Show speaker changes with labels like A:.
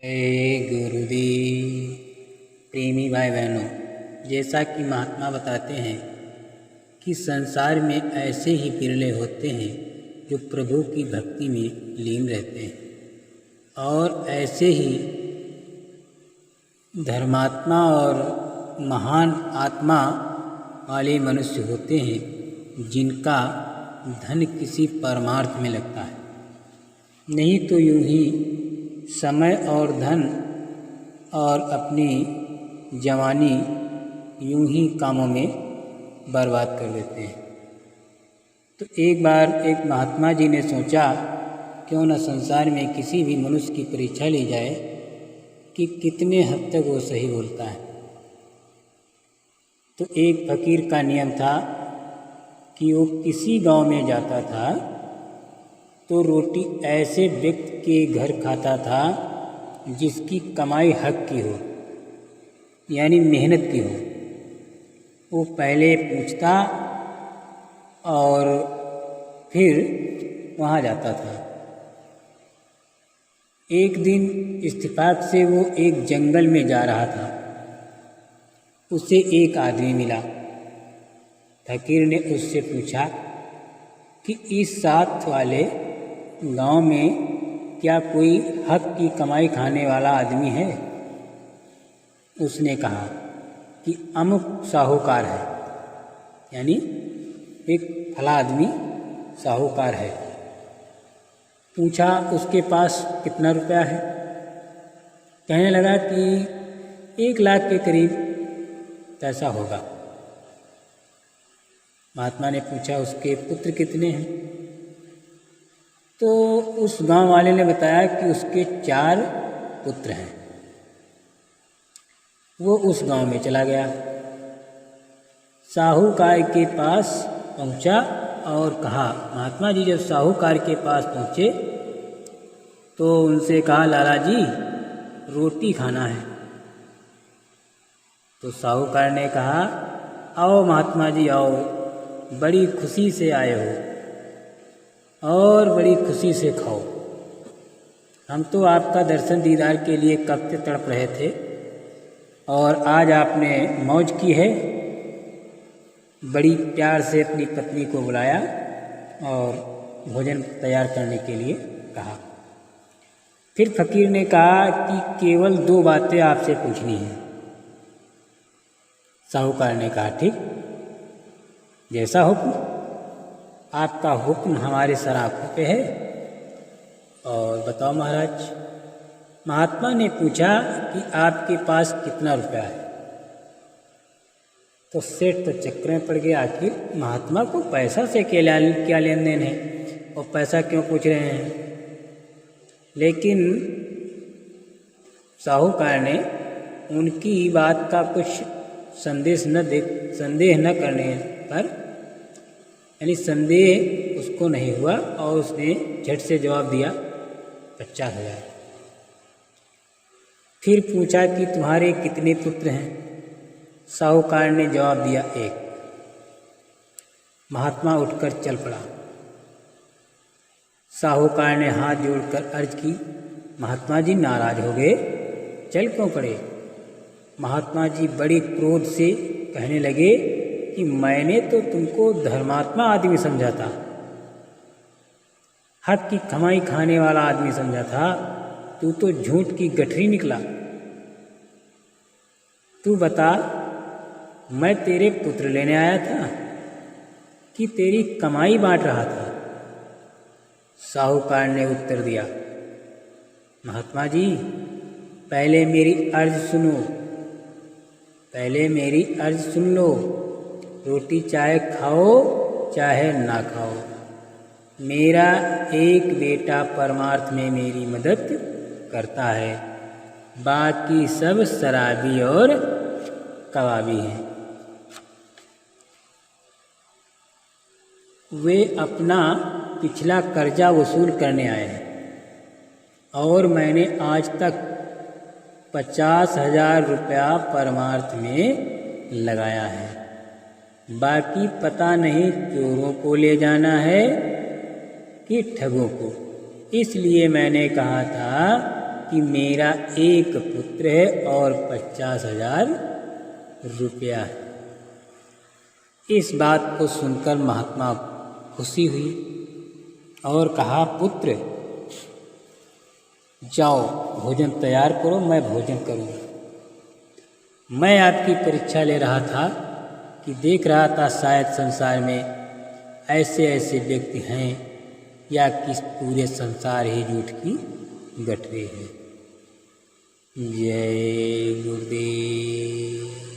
A: गुरुदेव। प्रेमी भाई बहनों, जैसा कि महात्मा बताते हैं कि संसार में ऐसे ही बिरले होते हैं जो प्रभु की भक्ति में लीन रहते हैं और ऐसे ही धर्मात्मा और महान आत्मा वाले मनुष्य होते हैं जिनका धन किसी परमार्थ में लगता है, नहीं तो यूं ही समय और धन और अपनी जवानी यूं ही कामों में बर्बाद कर देते हैं। तो एक बार एक महात्मा जी ने सोचा क्यों न संसार में किसी भी मनुष्य की परीक्षा ली जाए कि कितने हद तक वो सही बोलता है। तो एक फकीर का नियम था कि वो किसी गांव में जाता था तो रोटी ऐसे व्यक्ति के घर खाता था जिसकी कमाई हक की हो, यानी मेहनत की हो। वो पहले पूछता और फिर वहाँ जाता था। एक दिन इत्तेफाक से वो एक जंगल में जा रहा था। उसे एक आदमी मिला। फकीर ने उससे पूछा कि इस साथ वाले गांव में क्या कोई हक की कमाई खाने वाला आदमी है? उसने कहा कि अमुक साहूकार है, यानी एक फला आदमी साहूकार है। पूछा उसके पास कितना रुपया है? कहने लगा कि 1 लाख के करीब पैसा होगा। महात्मा ने पूछा उसके पुत्र कितने हैं? तो उस गांव वाले ने बताया कि उसके 4 पुत्र हैं। वो उस गांव में चला गया, साहूकार के पास पहुंचा और कहा, महात्मा जी जब साहूकार के पास पहुंचे तो उनसे कहा, लाला जी रोटी खाना है। तो साहूकार ने कहा, आओ महात्मा जी आओ, बड़ी खुशी से आए हो और बड़ी खुशी से खाओ। हम तो आपका दर्शन दीदार के लिए कब से तड़प रहे थे और आज आपने मौज की है। बड़ी प्यार से अपनी पत्नी को बुलाया और भोजन तैयार करने के लिए कहा। फिर फकीर ने कहा कि केवल 2 बातें आपसे पूछनी हैं। साहूकार ने कहा, ठीक, जैसा हुक्म। आपका हुक्म हमारे सर आँखों पे है। और बताओ महाराज। महात्मा ने पूछा कि आपके पास कितना रुपया है? तो सेठ तो चक्कर में पड़ गया, आखिर महात्मा को पैसा से क्या लेन देन है और पैसा क्यों पूछ रहे हैं। लेकिन साहूकार ने उनकी बात का कुछ संदेह न करने पर, यानी संदेह उसको नहीं हुआ और उसने झट से जवाब दिया 50,000। फिर पूछा कि तुम्हारे कितने पुत्र हैं? साहूकार ने जवाब दिया 1। महात्मा उठकर चल पड़ा। साहूकार ने हाथ जोड़कर अर्ज की, महात्मा जी नाराज हो गए, चल क्यों पड़े? महात्मा जी बड़े क्रोध से कहने लगे कि मैंने तो तुमको धर्मात्मा आदमी समझा था, हक की कमाई खाने वाला आदमी समझा था। तू तो झूठ की गठरी निकला। तू बता, मैं तेरे पुत्र लेने आया था कि तेरी कमाई बांट रहा था? साहूकार ने उत्तर दिया, महात्मा जी पहले मेरी अर्ज सुनो, पहले मेरी अर्ज सुन लो। रोटी चाहे खाओ चाहे ना खाओ, मेरा एक बेटा परमार्थ में मेरी मदद करता है, बाकी सब शराबी और कबाबी हैं। वे अपना पिछला कर्जा वसूल करने आए हैं और मैंने आज तक 50,000 रुपया परमार्थ में लगाया है। बाकी पता नहीं चोरों को ले जाना है कि ठगों को। इसलिए मैंने कहा था कि मेरा एक पुत्र है और 50,000 रुपया है। इस बात को सुनकर महात्मा खुशी हुई और कहा, पुत्र जाओ भोजन तैयार करो, मैं भोजन करूँगा। मैं आपकी परीक्षा ले रहा था कि देख रहा था शायद संसार में ऐसे ऐसे व्यक्ति हैं या किस पूरे संसार ही झूठ की गठरी है। जय गुरुदेव।